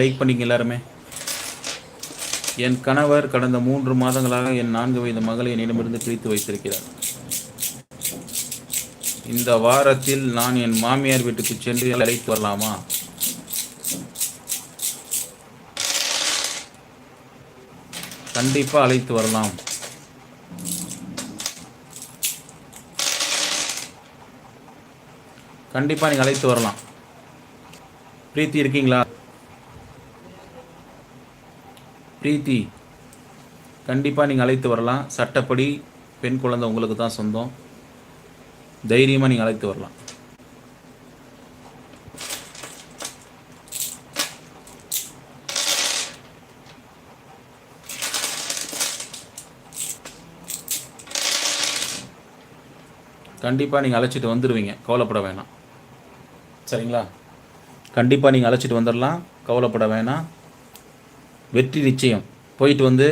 Like பண்ணிங்க எல்லாருமே. என் கணவர் கடந்த 3 மாதங்களாக என் 4 வயது மகளை என்னிடமிருந்து பிரித்து வைத்திருக்கிறார். இந்த வாரத்தில் நான் என் மாமியார் வீட்டுக்கு சென்று அழைத்து வரலாமா? கண்டிப்பா அழைத்து வரலாம். கண்டிப்பா நீங்க அழைத்து வரலாம். பிரீத்தி இருக்கீங்களா? பிரீத்தி, கண்டிப்பா நீங்க அழைத்து வரலாம். சட்டப்படி பெண் குழந்தை உங்களுக்கு தான் சொந்தம். தைரியமா நீங்க அழைத்து வரலாம். கண்டிப்பா நீங்க அழைச்சிட்டு வந்துடுவீங்க, கவலைப்பட வேணாம். சரிங்களா? கண்டிப்பா நீங்க அழைச்சிட்டு வந்துடலாம், கவலைப்பட வேணாம். வெற்றி நிச்சயம். போயிட்டு வந்து